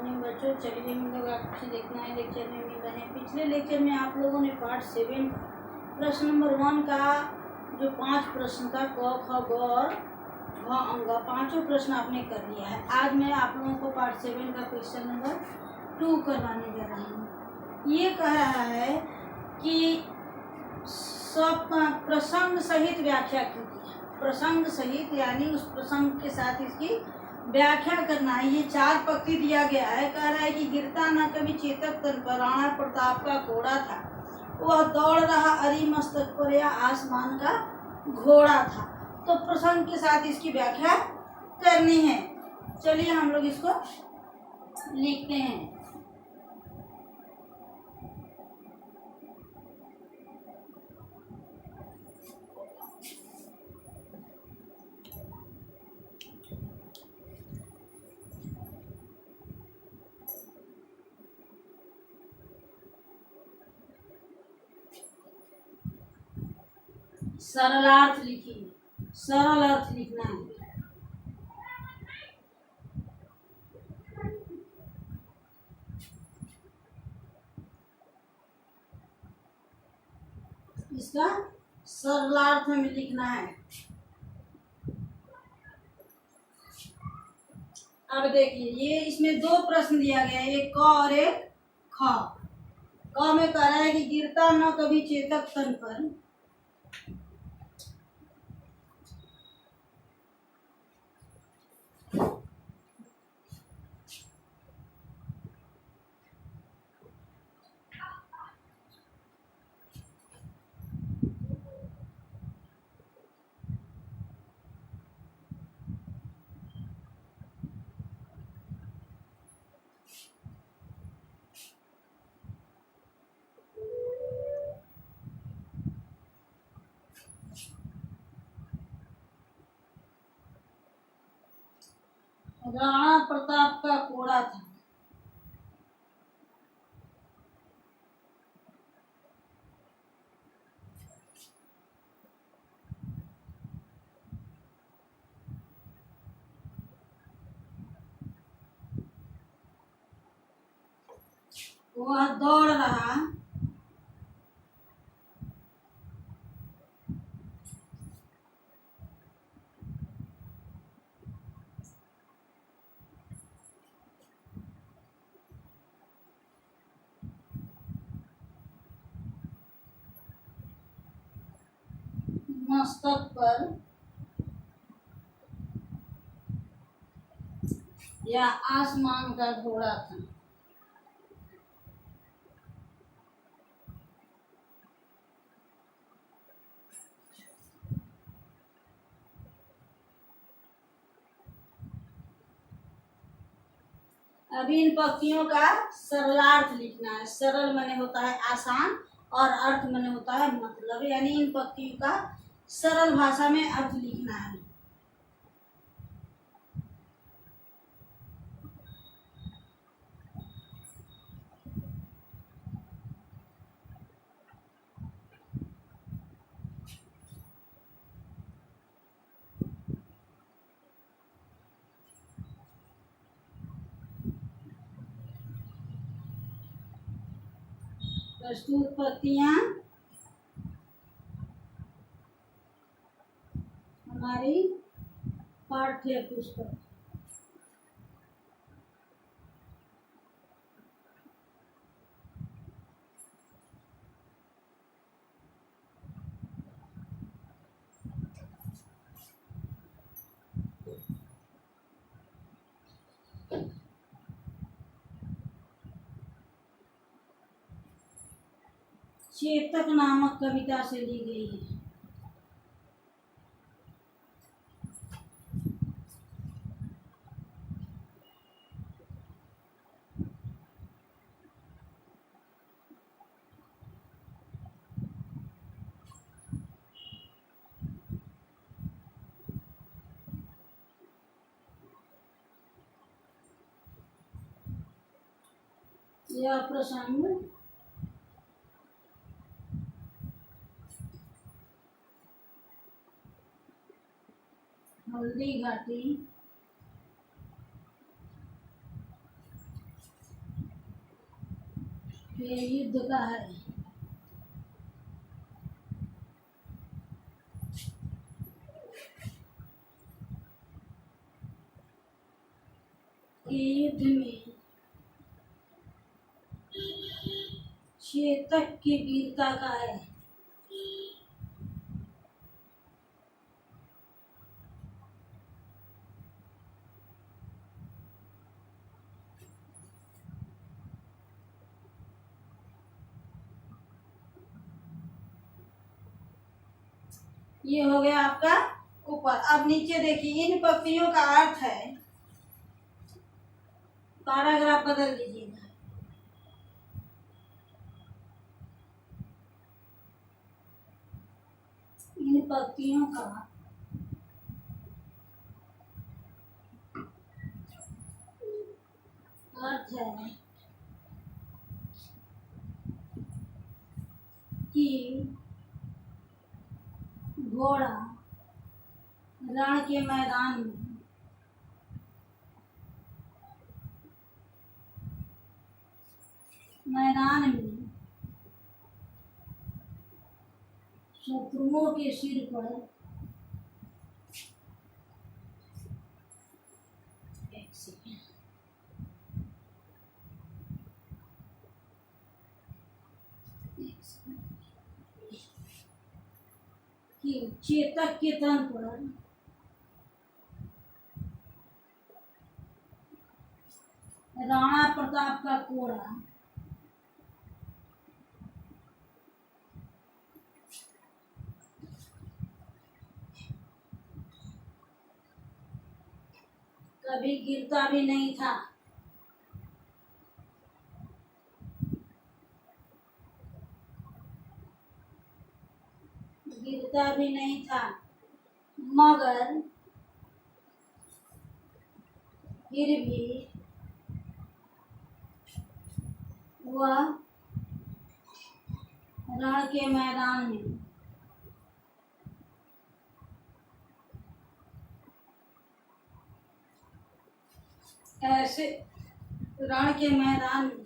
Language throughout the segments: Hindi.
मॉर्निंग बच्चों, चलिए हम लोग आपसे देखना है लेक्चर में मिल रहे हैं। पिछले लेक्चर में आप लोगों ने पार्ट 7 प्रश्न नंबर 1 का जो 5 प्रश्न था क ख ग और घ अंग, पांचों प्रश्न आपने कर लिया है। आज मैं आप लोगों को पार्ट 7 का क्वेश्चन नंबर 2 करवाने जा रहा हूँ। ये कह रहा है कि सब प्रसंग सहित व्याख्या कीजिए। प्रसंग सहित यानी उस प्रसंग के साथ इसकी व्याख्या करना है। ये 4 पंक्ति दिया गया है। कह रहा है कि गिरता न कभी चेतक तन पर, राणा प्रताप का घोड़ा था, वह दौड़ रहा अरि मस्तक पर, या आसमान का घोड़ा था। तो प्रसंग के साथ इसकी व्याख्या करनी है। चलिए हम लोग इसको लिखते हैं। सरलार्थ लिखिए, सरल अर्थ लिखना है। इसका सरलार्थ में लिखना है। अब देखिए, ये इसमें 2 प्रश्न दिया गया है, एक क और एक ख। क में कह रहा है कि गिरता न कभी चेतक तन पर, राणा प्रताप का घोड़ा था। वह दौड़ रहा मस्तक पर, या आसमान का घोड़ा था। अभी इन पंक्तियों का सरलार्थ लिखना है। सरल माने होता है आसान और अर्थ माने होता है मतलब, यानी इन पंक्तियों का सरल भाषा में अर्थ लिखना है। प्रस्तुत पंक्तियां हमारी पाठ्य पुस्तक। चेतक नामक कविता से ली गई है। यह प्रसंग हल्दी घाटी ये युद्ध का है। ये युद्ध में चेतक की वीरता का है। ये हो गया आपका ऊपर। अब नीचे देखिए, इन पंक्तियों का अर्थ है, पैराग्राफ बदल लीजिएगा। इन पंक्तियों का अर्थ है कि घोड़ा रण के मैदान में शत्रुओं के सिर पर कि चेतक के तन पर राणा प्रताप का कोड़ा कभी गिरता भी नहीं था। गिरता भी नहीं था, मगर फिर भी वह रण के मैदान में ऐसे रण के मैदान में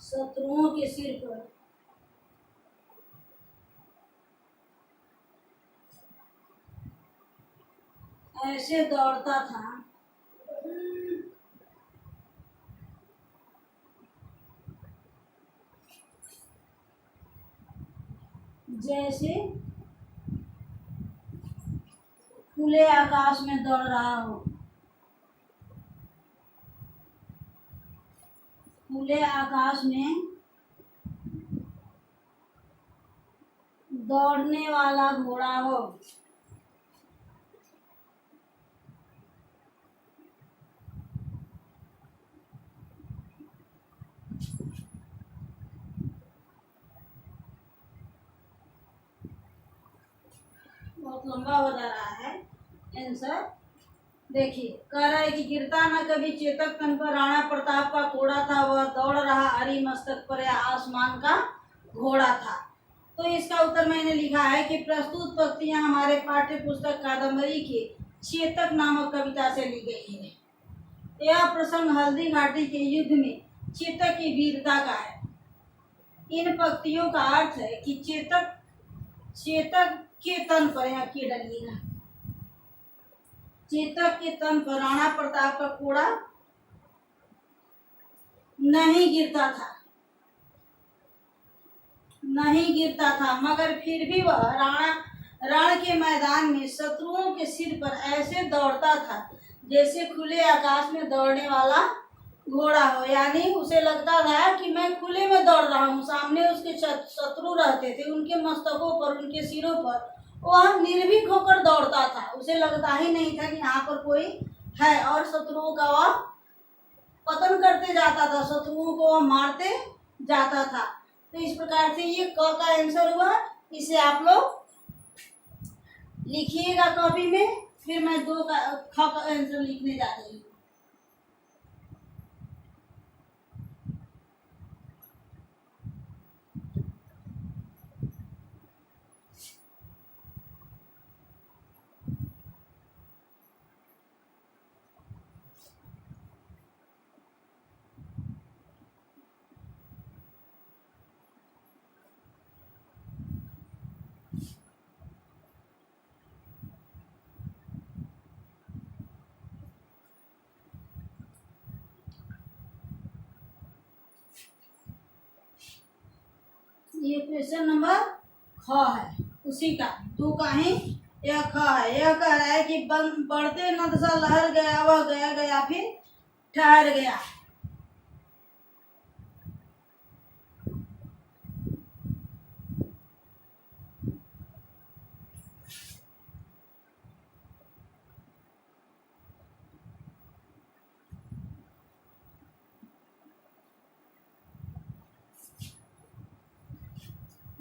शत्रुओं के सिर पर ऐसे दौड़ता था जैसे खुले आकाश में दौड़ रहा हो। खुले आकाश में दौड़ने वाला घोड़ा हो। बहुत लंबा हो जा रहा है आंसर। देखिए, कह रहा है कि गिरता न कभी चेतक तन पर राणा प्रताप का कोड़ा था, वह दौड़ रहा अरि मस्तक पर, या आसमान का घोड़ा था। तो इसका उत्तर मैंने लिखा है कि प्रस्तुत पंक्तियां हमारे पाठ्य पुस्तक कादम्बरी के चेतक नामक कविता से ली गई है। यह प्रसंग हल्दी घाटी के युद्ध में चेतक की वीरता का है। इन पंक्तियों का अर्थ है कि चेतक के तन पर, यहाँ के डालिएगा, चेतक के तन पर राणा प्रताप का कोड़ा नहीं गिरता था, मगर फिर भी वह रण के मैदान में शत्रुओं के सिर पर ऐसे दौड़ता था जैसे खुले आकाश में दौड़ने वाला घोड़ा हो। यानी उसे लगता था कि मैं खुले में दौड़ रहा हूँ, सामने उसके शत्रु रहते थे, उनके मस्तकों पर, उनके सिरों पर वह निर्भीक होकर दौड़ता था। उसे लगता ही नहीं था कि यहाँ पर कोई है, और शत्रुओं का वह पतन करते जाता था, शत्रुओं को वह मारते जाता था। तो इस प्रकार से ये क का आंसर हुआ। इसे आप लोग लिखिएगा कॉपी में, फिर मैं ख का आंसर लिखने जा रही हूँ। ये क्वेश्चन नंबर ख है उसी का। तू कहीं यह ख है। यह कह रहा है कि बढ़ते नद सा लहर गया, वह गया गया फिर ठहर गया।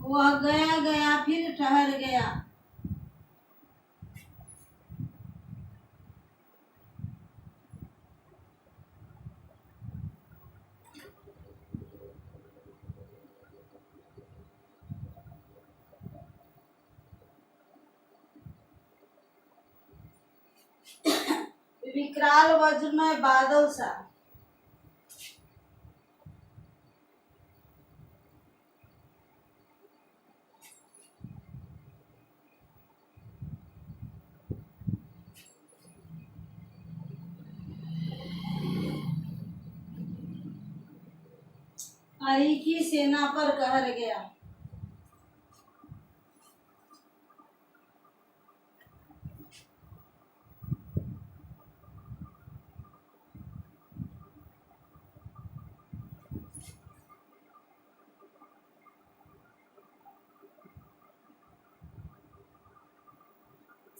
वह गया गया फिर ठहर गया। विकराल वज्रमय बादल सा। हरि की सेना पर कहर गया।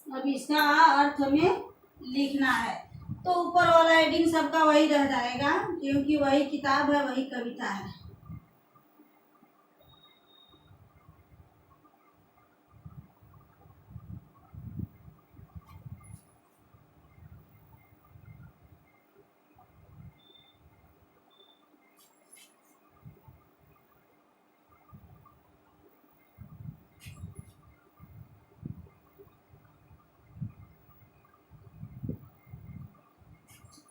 अब इसका अर्थ हमें लिखना है। तो ऊपर वाला हेडिंग सबका वही रह जाएगा, क्योंकि वही किताब है, वही कविता है।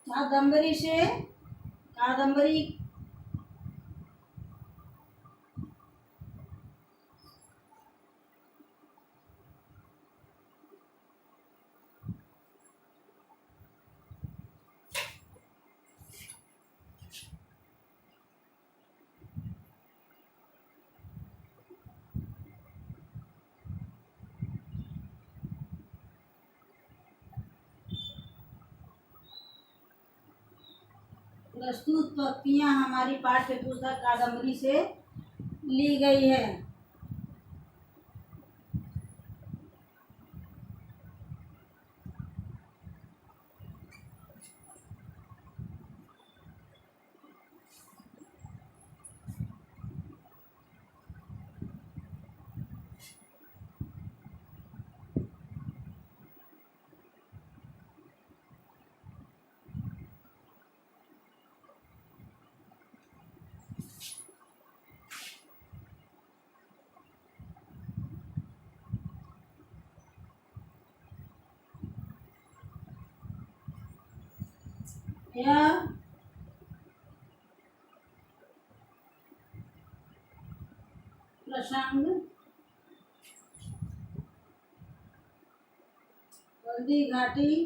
कादम्बरी से कादम्बरी प्रस्तुत पंक्तियां हमारी पाठ्य पुस्तक कादम्बरी से ली गई है। यह प्रसंग हल्दी घाटी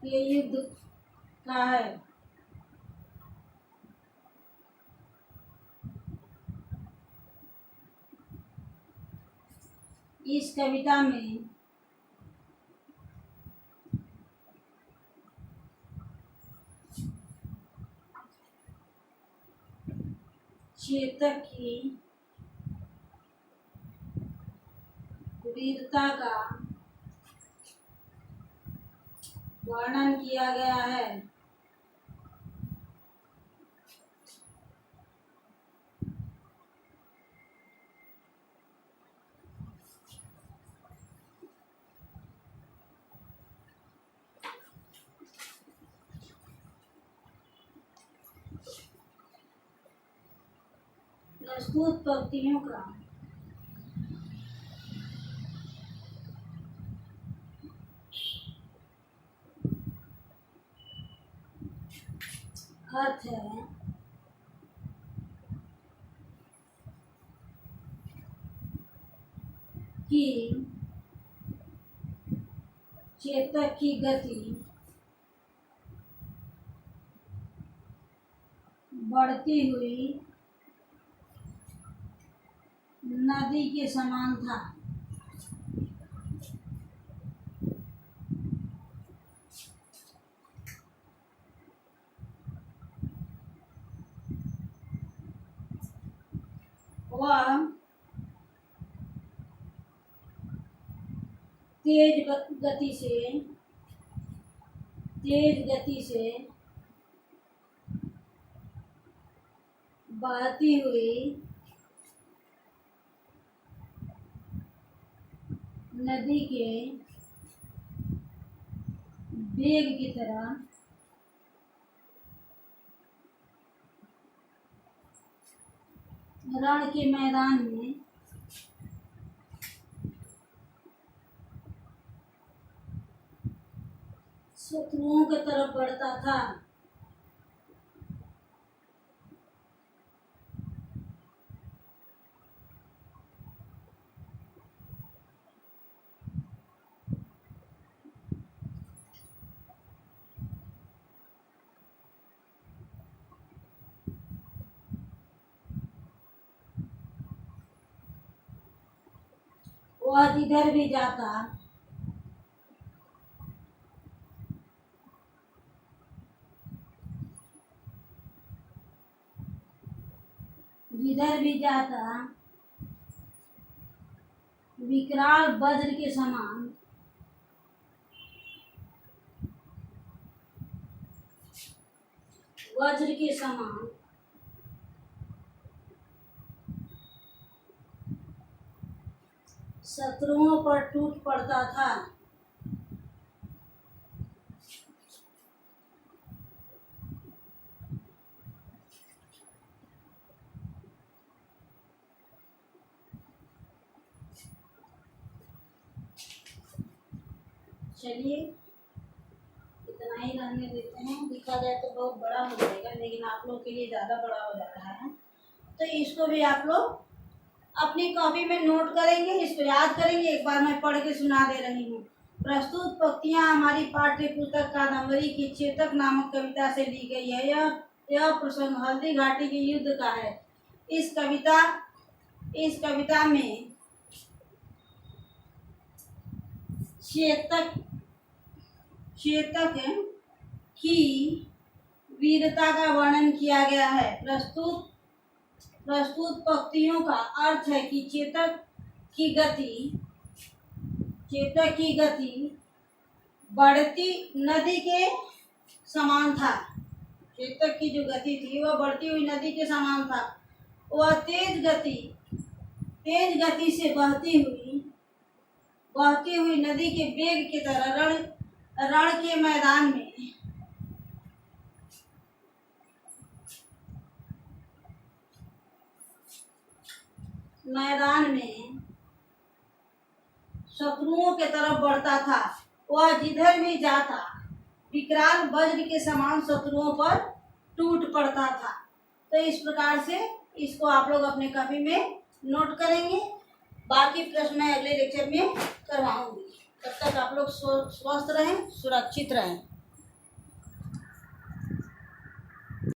के युद्ध का है। इस कविता में चेतक की वीरता का वर्णन किया गया है। प्रस्तुत पंक्तियों का अर्थ है कि चेतक की गति बढ़ती हुई नदी के समान था। वह तेज गति से बहती हुई नदी के वेग की तरह रण के मैदान में शत्रुओं की तरफ बढ़ता था। वह जिधर भी जाता विकराल वज्र के समान शत्रुओं पर टूट पड़ता था। चलिए इतना ही रहने देते हैं। लिखा जाए तो बहुत बड़ा हो जाएगा, लेकिन आप लोग के लिए ज़्यादा बड़ा हो जा रहा है, तो इसको भी आप लोग अपनी कॉपी में नोट करेंगे, इसको याद करेंगे। एक बार मैं पढ़ के सुना दे रही हूँ। प्रस्तुत पंक्तियाँ हमारी पाठ्य पुस्तक कादम्बरी की चेतक नामक कविता से ली गई है। यह प्रसंग हल्दी घाटी के युद्ध का है। इस कविता में चेतक की वीरता का वर्णन किया गया है। प्रस्तुत पंक्तियों का अर्थ है कि चेतक की गति बढ़ती नदी के समान था। चेतक की जो गति थी वह बढ़ती हुई नदी के समान था। वह तेज गति से बहती हुई नदी के वेग की तरह रण के मैदान में शत्रुओं के तरफ बढ़ता था। वह जिधर भी जाता विकराल वज्र के समान शत्रुओं पर टूट पड़ता था। तो इस प्रकार से इसको आप लोग अपने कॉपी में नोट करेंगे। बाकी प्रश्न मैं अगले लेक्चर में करवाऊंगी। तब तक आप लोग स्वस्थ रहें, सुरक्षित रहें।